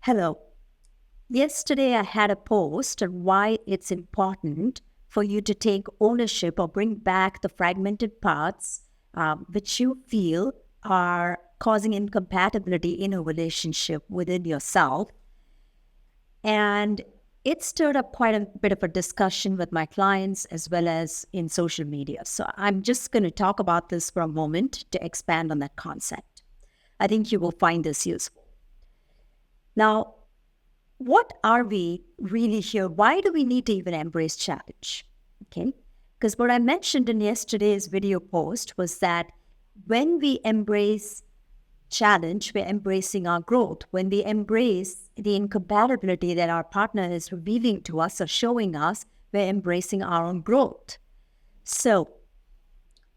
Hello. Yesterday I had a post on why it's important for you to take ownership or bring back the fragmented parts which you feel are causing incompatibility in a relationship within yourself. And it stirred up quite a bit of a discussion with my clients as well as in social media. So I'm just going to talk about this for a moment to expand on that concept. I think you will find this useful. Now, what are we really here? Why do we need to even embrace challenge? Okay, because what I mentioned in yesterday's video post was that when we embrace challenge, we're embracing our growth. When we embrace the incompatibility that our partner is revealing to us or showing us, we're embracing our own growth. So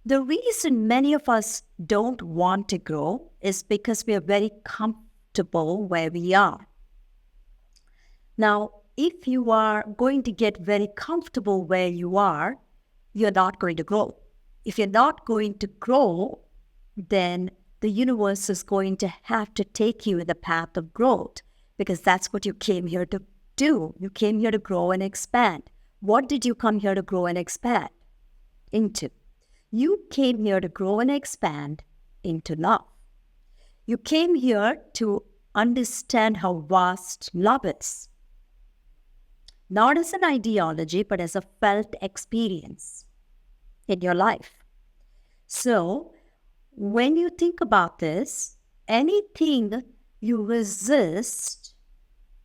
the reason many of us don't want to grow is because we are very comfortable where we are. Now, if you are going to get very comfortable where you are, you're not going to grow. If you're not going to grow, then the universe is going to have to take you in the path of growth, because that's what you came here to do. You came here to grow and expand. What did you come here to grow and expand into? You came here to grow and expand into love. You came here to understand how vast love is. Not as an ideology, but as a felt experience in your life. So, when you think about this, anything you resist,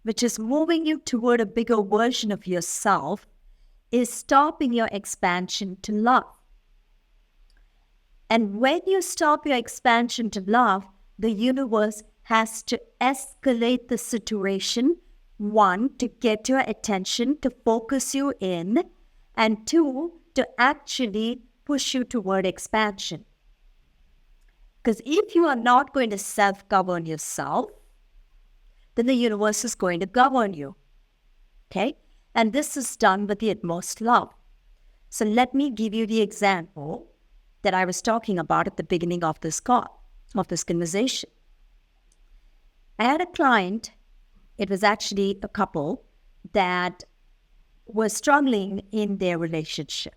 which is moving you toward a bigger version of yourself, is stopping your expansion to love. And when you stop your expansion to love, the universe has to escalate the situation. One, to get your attention, to focus you in, and two, to actually push you toward expansion. Because if you are not going to self-govern yourself, then the universe is going to govern you. Okay? And this is done with the utmost love. So let me give you the example that I was talking about at the beginning of this call, of this conversation. I had a client. It was actually a couple that was struggling in their relationship.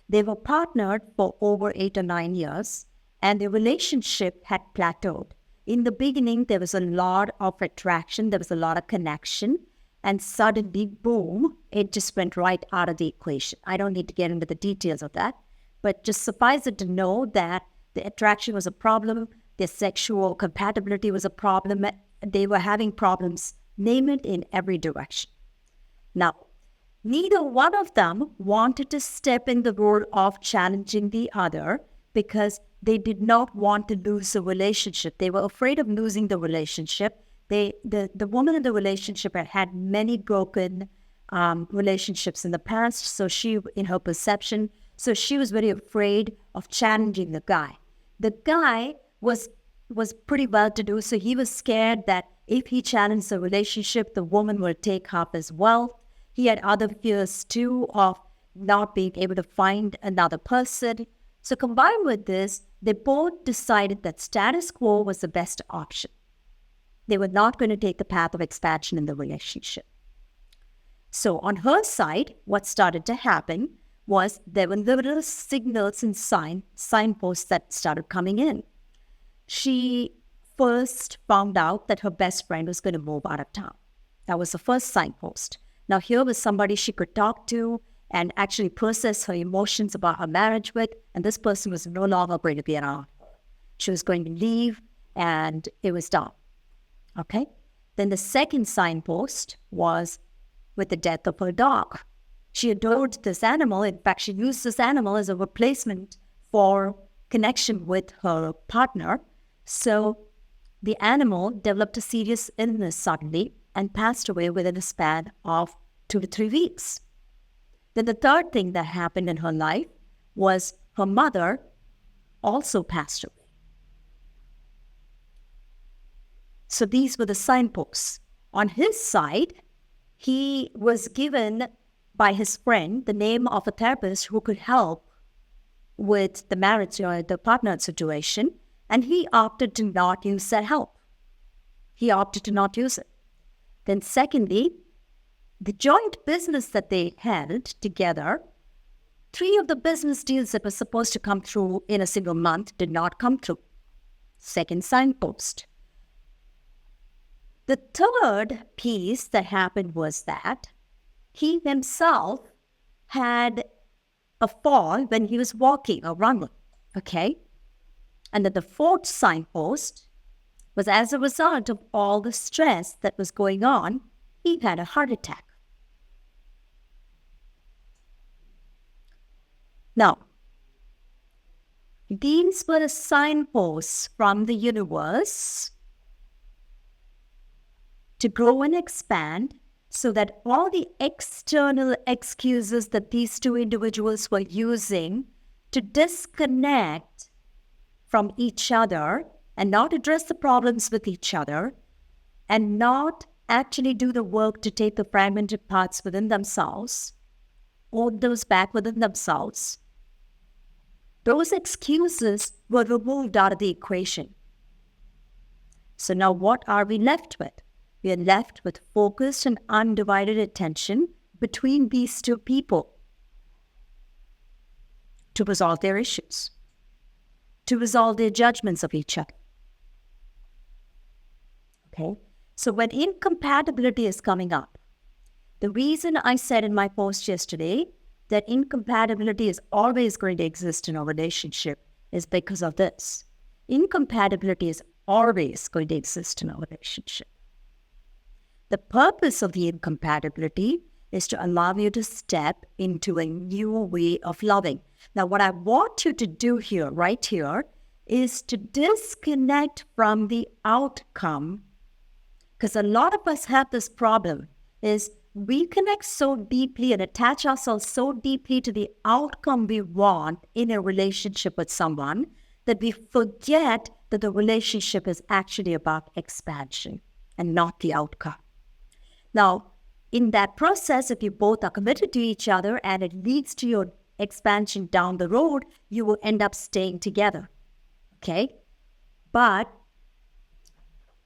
They were partnered for over 8 or 9 years, and their relationship had plateaued. In the beginning, there was a lot of attraction, there was a lot of connection, and suddenly, boom, it just went right out of the equation. I don't need to get into the details of that, but just suffice it to know that the attraction was a problem, their sexual compatibility was a problem, they were having problems, name it, in every direction. Now, neither one of them wanted to step in the role of challenging the other because they did not want to lose the relationship. They were afraid of losing the relationship. The woman in the relationship had had many broken relationships in the past, so she, in her perception, so she was very afraid of challenging the guy. The guy was pretty well-to-do, so he was scared that if he challenged the relationship, the woman will take half his wealth. He had other fears too of not being able to find another person. So combined with this, they both decided that status quo was the best option. They were not going to take the path of expansion in the relationship. So on her side, what started to happen was there were little signals and signposts that started coming in. She first found out that her best friend was going to move out of town. That was the first signpost. Now here was somebody she could talk to and actually process her emotions about her marriage with, and this person was no longer going to be around. She was going to leave, and it was done. Okay? Then the second signpost was with the death of her dog. She adored this animal. In fact, she used this animal as a replacement for connection with her partner. So the animal developed a serious illness suddenly and passed away within a span of 2 to 3 weeks. Then the third thing that happened in her life was her mother also passed away. So these were the signposts. On his side, he was given by his friend the name of a therapist who could help with the marriage or the partner situation, and he opted to not use that help. He opted to not use it. Then secondly, the joint business that they held together, 3 of the business deals that were supposed to come through in a single month did not come through. Second signpost. The third piece that happened was that he himself had a fall when he was walking or running, okay? And then the fourth signpost was as a result of all the stress that was going on, he had a heart attack. Now, these were the signposts from the universe to grow and expand so that all the external excuses that these 2 individuals were using to disconnect from each other and not address the problems with each other and not actually do the work to take the fragmented parts within themselves, hold those back within themselves, those excuses were removed out of the equation. So now what are we left with? We are left with focused and undivided attention between these 2 people to resolve their issues, to resolve their judgments of each other. Okay? So when incompatibility is coming up, the reason I said in my post yesterday that incompatibility is always going to exist in a relationship is because of this. Incompatibility is always going to exist in a relationship. The purpose of the incompatibility is to allow you to step into a new way of loving. Now, what I want you to do here, right here, is to disconnect from the outcome, because a lot of us have this problem, is we connect so deeply and attach ourselves so deeply to the outcome we want in a relationship with someone that we forget that the relationship is actually about expansion and not the outcome. Now, in that process, if you both are committed to each other and it leads to your expansion down the road, you will end up staying together, okay? But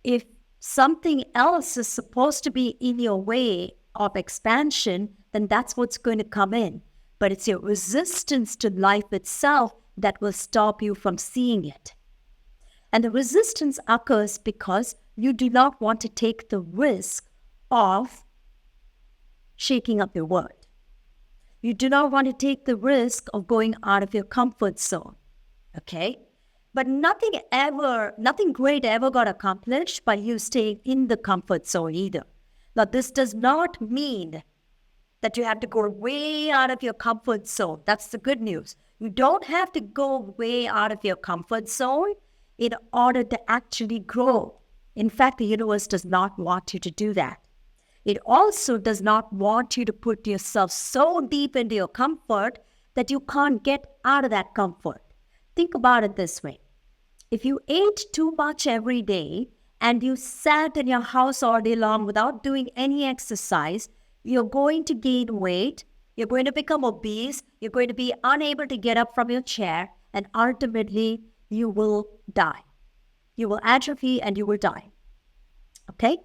if something else is supposed to be in your way of expansion, then that's what's going to come in. But it's your resistance to life itself that will stop you from seeing it. And the resistance occurs because you do not want to take the risk of shaking up your world. You do not want to take the risk of going out of your comfort zone, okay? But nothing great ever got accomplished by you staying in the comfort zone either. Now, this does not mean that you have to go way out of your comfort zone. That's the good news. You don't have to go way out of your comfort zone in order to actually grow. In fact, the universe does not want you to do that. It also does not want you to put yourself so deep into your comfort that you can't get out of that comfort. Think about it this way. If you ate too much every day and you sat in your house all day long without doing any exercise, you're going to gain weight, you're going to become obese, you're going to be unable to get up from your chair, and ultimately you will die. You will atrophy and you will die. Okay?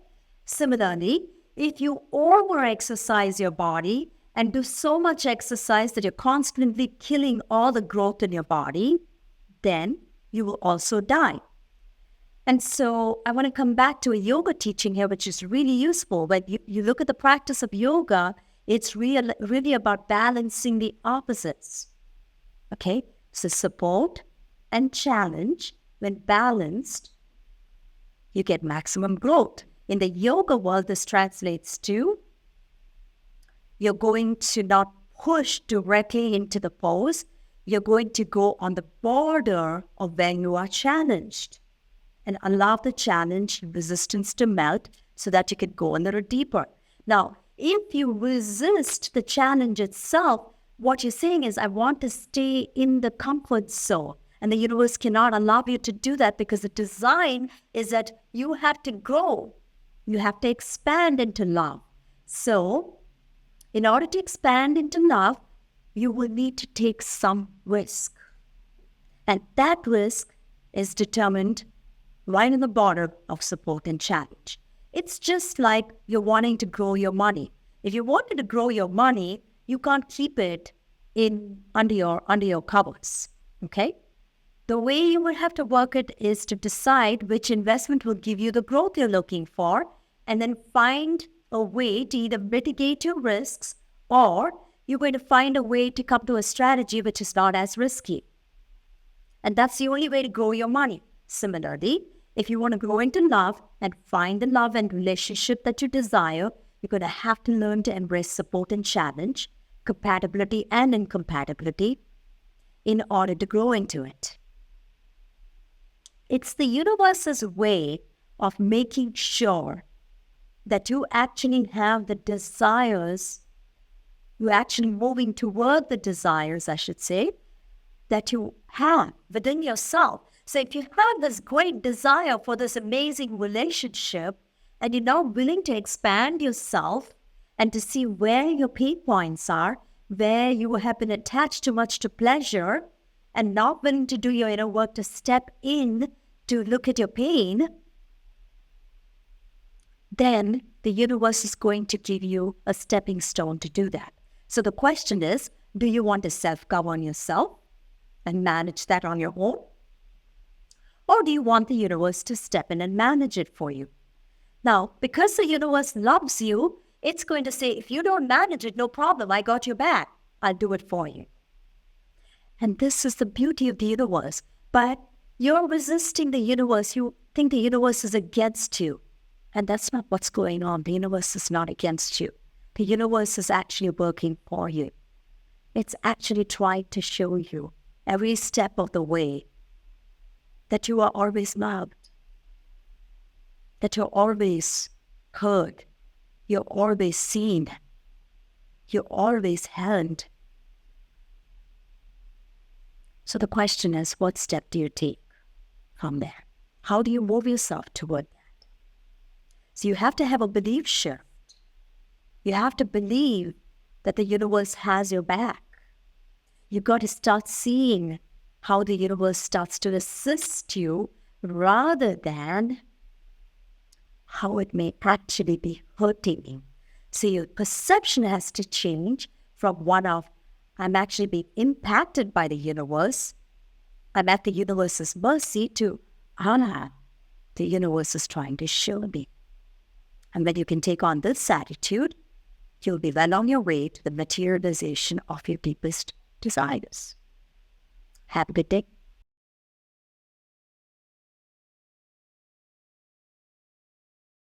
Similarly, if you over-exercise your body and do so much exercise that you're constantly killing all the growth in your body, then you will also die. And so I want to come back to a yoga teaching here, which is really useful. When you look at the practice of yoga, it's really about balancing the opposites. Okay? So support and challenge, when balanced, you get maximum growth. In the yoga world, this translates to you're going to not push directly into the pose. You're going to go on the border of where you are challenged and allow the challenge, resistance to melt so that you can go a little deeper. Now, if you resist the challenge itself, what you're saying is, I want to stay in the comfort zone. And the universe cannot allow you to do that because the design is that you have to grow. You have to expand into love. So, in order to expand into love, you will need to take some risk. And that risk is determined right in the border of support and challenge. It's just like you're wanting to grow your money. If you wanted to grow your money, you can't keep it under your covers, okay? The way you will have to work it is to decide which investment will give you the growth you're looking for, and then find a way to either mitigate your risks, or you're going to find a way to come to a strategy which is not as risky. And that's the only way to grow your money. Similarly, if you want to grow into love and find the love and relationship that you desire, you're going to have to learn to embrace support and challenge, compatibility and incompatibility, in order to grow into it. It's the universe's way of making sure that you actually have the desires, you're actually moving toward the desires, I should say, that you have within yourself. So if you have this great desire for this amazing relationship, and you're now willing to expand yourself and to see where your pain points are, where you have been attached too much to pleasure, and not willing to do your inner work to step in to look at your pain, then the universe is going to give you a stepping stone to do that. So the question is, do you want to self-govern yourself and manage that on your own? Or do you want the universe to step in and manage it for you? Now, because the universe loves you, it's going to say, if you don't manage it, no problem, I got your back. I'll do it for you. And this is the beauty of the universe. But you're resisting the universe. You think the universe is against you. And that's not what's going on. The universe is not against you. The universe is actually working for you. It's actually trying to show you every step of the way that you are always loved, that you're always heard, you're always seen, you're always held. So the question is, what step do you take from there? How do you move yourself toward that? So you have to have a belief shift. You have to believe that the universe has your back. You've got to start seeing how the universe starts to assist you rather than how it may actually be hurting you. So your perception has to change from one of, I'm actually being impacted by the universe, I'm at the universe's mercy, to, the universe is trying to show me. And when you can take on this attitude, you'll be well on your way to the materialization of your deepest desires. Have a good day.